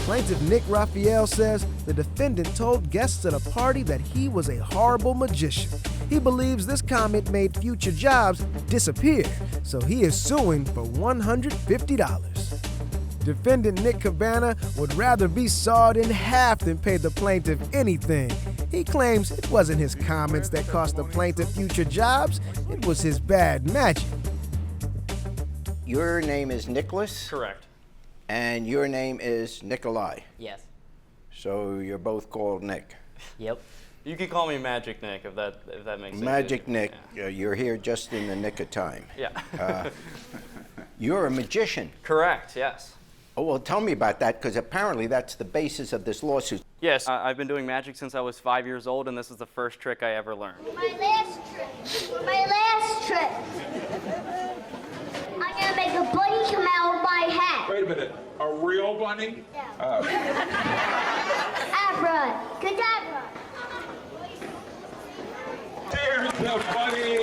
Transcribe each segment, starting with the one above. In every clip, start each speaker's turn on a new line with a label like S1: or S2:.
S1: Plaintiff Nick Raphael says the defendant told guests at a party that he was a horrible magician. He believes this comment made future jobs disappear, so he is suing for $150. Defendant Nick Cabana would rather be sawed in half than pay the plaintiff anything. He claims it wasn't his comments that cost the plaintiff future jobs, it was his bad magic.
S2: Your name is Nicholas?
S3: Correct.
S2: And your name is Nicolai?
S4: Yes.
S2: So you're both called Nick?
S4: Yep.
S3: You can call me Magic Nick if that makes sense.
S2: Magic Nick,
S3: Yeah.
S2: you're here just in the nick of time.
S3: Yeah.
S2: You're a magician.
S3: Correct, yes.
S2: Oh, well, tell me about that, because apparently that's the basis of this lawsuit.
S3: Yes, I've been doing magic since I was 5 years old, and this is the first trick I ever learned.
S5: My last trick. I'm gonna make a bunny come out of my hat.
S6: Wait a minute, a real bunny?
S5: Yeah. Abra, cadabra.
S6: There's the bunny!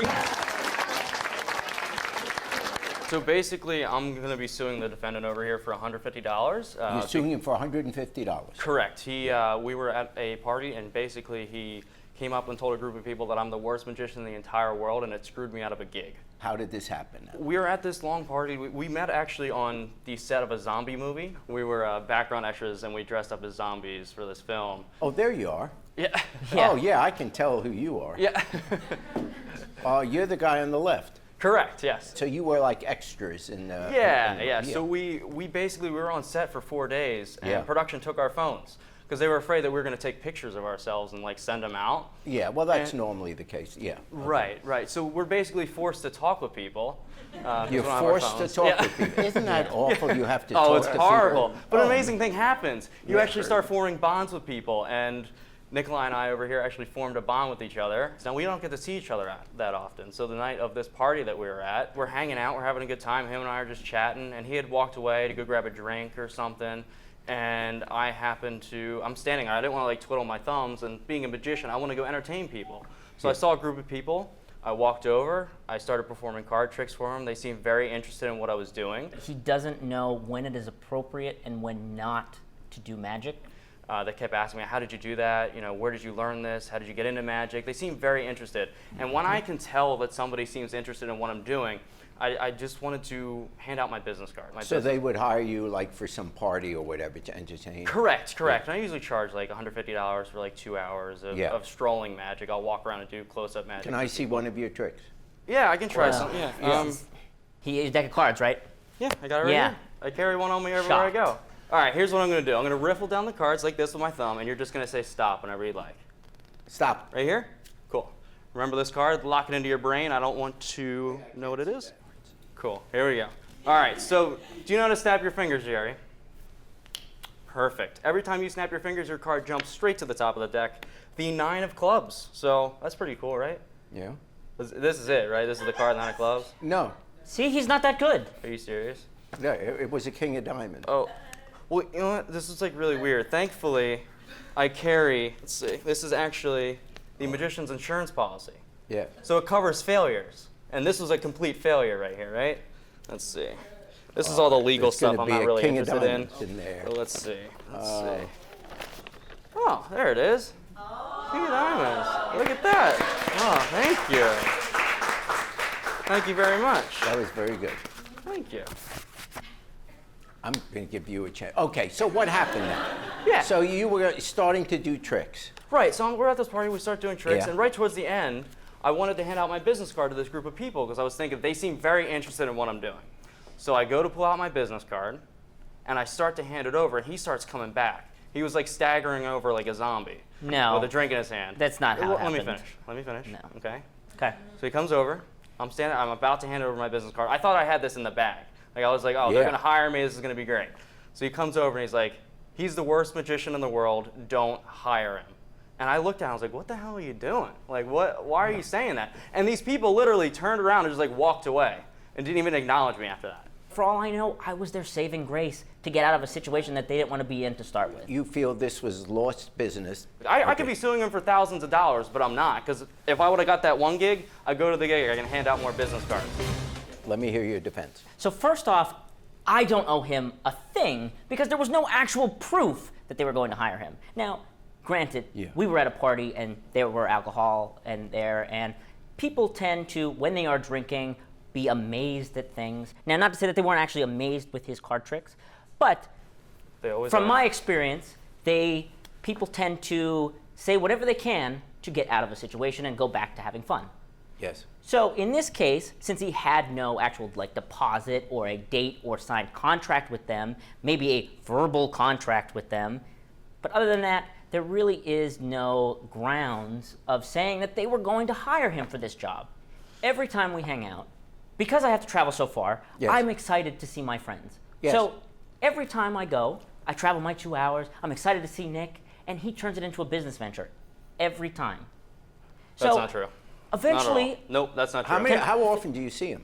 S3: So basically, I'm going to be suing the defendant over here for $150.
S2: You're suing him for $150?
S3: Correct. We were at a party, and basically he came up and told a group of people that I'm the worst magician in the entire world, and it screwed me out of a gig.
S2: How did this happen?
S3: We were at this long party. We met actually on the set of a zombie movie. We were background extras, and we dressed up as zombies for this film.
S2: Oh, there you are.
S3: Yeah.
S2: Oh, yeah, I can tell who you are.
S3: Yeah.
S2: You're the guy on the left.
S3: Correct, yes.
S2: So you were like extras in the...
S3: Yeah. So we basically, we were on set for 4 days, and production took our phones because they were afraid that we were going to take pictures of ourselves and like send them out.
S2: Yeah, well, that's normally the case, yeah.
S3: Okay. Right. So we're basically forced to talk with people.
S2: You're forced to talk with people. Isn't that awful? You have to talk to people.
S3: Oh, it's horrible. But an amazing thing happens. You actually start forming bonds with people, and Nicolai and I over here actually formed a bond with each other. Now, we don't get to see each other that often. So the night of this party that we were at, we're hanging out, we're having a good time. Him and I are just chatting, and he had walked away to go grab a drink or something. And I happened to, I'm standing there. I didn't want to like twiddle my thumbs, and being a magician, I want to go entertain people. So I saw a group of people. I walked over. I started performing card tricks for them. They seemed very interested in what I was doing.
S4: He doesn't know when it is appropriate and when not to do magic.
S3: They kept asking me, how did you do that? You know, where did you learn this? How did you get into magic? They seem very interested. And when I can tell that somebody seems interested in what I'm doing, I just wanted to hand out my business card.
S2: So they would hire you like for some party or whatever to entertain?
S3: Correct. And I usually charge like $150 for like 2 hours of strolling magic. I'll walk around and do close-up magic.
S2: Can I see one of your tricks?
S3: Yeah, I can try some. Yeah.
S4: He has a deck of cards, right?
S3: Yeah, I got it right here. I carry one on me everywhere I go. All right, here's what I'm going to do. I'm going to riffle down the cards like this with my thumb, and you're just going to say stop whenever you like.
S2: Stop.
S3: Right here? Cool. Remember this card? Lock it into your brain. I don't want to know what it is. Cool. Here we go. All right, so do you know how to snap your fingers, Jerry? Perfect. Every time you snap your fingers, your card jumps straight to the top of the deck. The 9 of clubs. So that's pretty cool, right?
S2: Yeah.
S3: This is it, right? This is the card, 9 of clubs?
S2: No.
S4: See, he's not that good.
S3: Are you serious?
S2: No, it was a king of diamonds.
S3: Oh. Well, you know what? This is like really weird. Thankfully, I carry, let's see, this is actually the magician's insurance policy.
S2: Yeah.
S3: So it covers failures. And this was a complete failure right here, right? Let's see. This is all the legal stuff I'm not really interested in.
S2: There.
S3: So let's see. Let's see. Oh, there it is. King of diamonds. Look at that. Oh, thank you. Thank you very much.
S2: That was very good.
S3: Thank you.
S2: I'm going to give you a chance. Okay, so what happened then?
S3: Yeah.
S2: So you were starting to do tricks.
S3: Right, so we're at this party, we start doing tricks, and right towards the end, I wanted to hand out my business card to this group of people because I was thinking they seem very interested in what I'm doing. So I go to pull out my business card, and I start to hand it over, and he starts coming back. He was like staggering over like a zombie.
S4: No.
S3: With a drink in his hand.
S4: That's not how it happened.
S3: Let me finish.
S4: No.
S3: Okay?
S4: Okay.
S3: So he comes over. I'm about to hand over my business card. I thought I had this in the bag. Like I was like, oh, they're going to hire me. This is going to be great. So he comes over, and he's like, he's the worst magician in the world. Don't hire him. And I looked at him, I was like, what the hell are you doing? Like, what? Why are you saying that? And these people literally turned around and just like walked away and didn't even acknowledge me after that.
S4: For all I know, I was their saving grace to get out of a situation that they didn't want to be in to start with.
S2: You feel this was lost business?
S3: I could be suing him for thousands of dollars, but I'm not, because if I would have got that one gig, I'd go to the gig, I can hand out more business cards.
S2: Let me hear your defense.
S4: So first off, I don't owe him a thing because there was no actual proof that they were going to hire him. Now, granted, we were at a party and there were alcohol and people tend to, when they are drinking, be amazed at things. Now, not to say that they weren't actually amazed with his card tricks, but from my experience, people tend to say whatever they can to get out of a situation and go back to having fun.
S2: Yes.
S4: So in this case, since he had no actual deposit or a date or signed contract with them, maybe a verbal contract with them, but other than that, there really is no grounds of saying that they were going to hire him for this job. Every time we hang out, because I have to travel so far, I'm excited to see my friends. So every time I go, I travel my 2 hours, I'm excited to see Nick, and he turns it into a business venture. Every time.
S3: That's not true.
S4: Eventually,
S3: nope, that's not true.
S2: How often do you see him?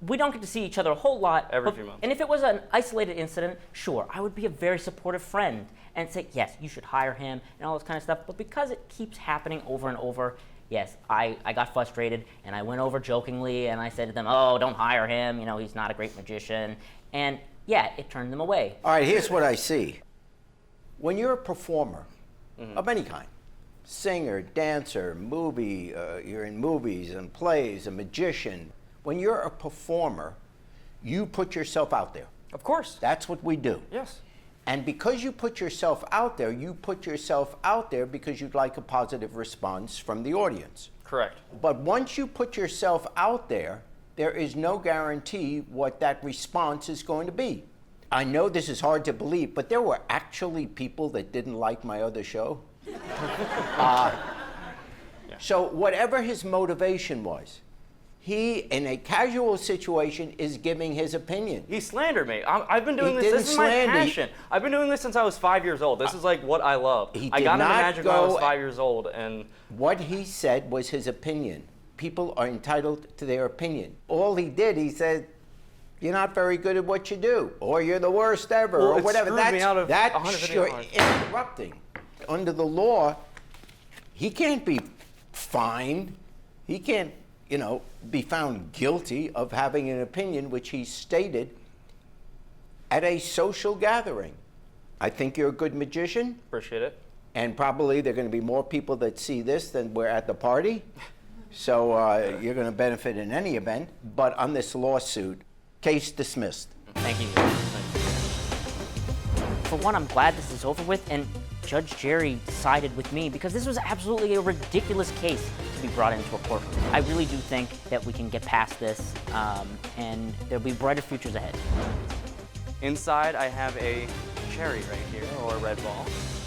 S4: We don't get to see each other a whole lot.
S3: Every few months.
S4: And if it was an isolated incident, sure, I would be a very supportive friend and say, yes, you should hire him and all this kind of stuff. But because it keeps happening over and over, yes, I got frustrated and I went over jokingly and I said to them, oh, don't hire him. He's not a great magician. And yeah, it turned them away.
S2: All right, here's what I see. When you're a performer of any kind, singer, dancer, movie, you're in movies and plays, a magician. When you're a performer, you put yourself out there.
S3: Of course.
S2: That's what we do.
S3: Yes.
S2: And because you put yourself out there, you put yourself out there because you'd like a positive response from the audience.
S3: Correct.
S2: But once you put yourself out there, there is no guarantee what that response is going to be. I know this is hard to believe, but there were actually people that didn't like my other show. So whatever his motivation was, he, in a casual situation, is giving his opinion.
S3: He slandered me. I've been doing this.
S2: Didn't
S3: This is my
S2: slander.
S3: passion. I've been doing this since I was 5 years old. This is like what I love. I got into magic when I was 5 years old, and
S2: what he said was his opinion. People are entitled to their opinion. All he did, he said, you're not very good at what you do, or you're the worst ever,
S3: Well,
S2: or
S3: it
S2: whatever.
S3: screwed me out of
S2: That's
S3: $150.
S2: you're interrupting. Under the law, he can't be fined. He can't, be found guilty of having an opinion which he stated at a social gathering. I think you're a good magician.
S3: appreciate it.
S2: And probably there are going to be more people that see this than were at the party. So you're going to benefit in any event. But on this lawsuit, case dismissed.
S4: Thank you. For one, I'm glad this is over with, and Judge Jerry sided with me because this was absolutely a ridiculous case to be brought into a courtroom. I really do think that we can get past this, and there'll be brighter futures ahead.
S3: Inside, I have a cherry right here, or a red ball.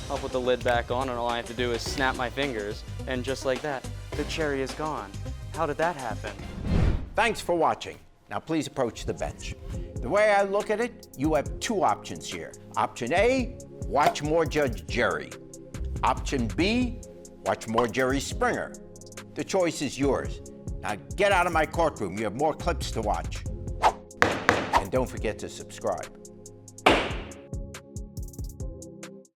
S3: I'll put the lid back on, and all I have to do is snap my fingers, and just like that, the cherry is gone. How did that happen?
S2: Thanks for watching. Now please approach the bench. The way I look at it, you have two options here. Option A, watch more Judge Jerry. Option B, watch more Jerry Springer. The choice is yours. Now get out of my courtroom. You have more clips to watch. And don't forget to subscribe.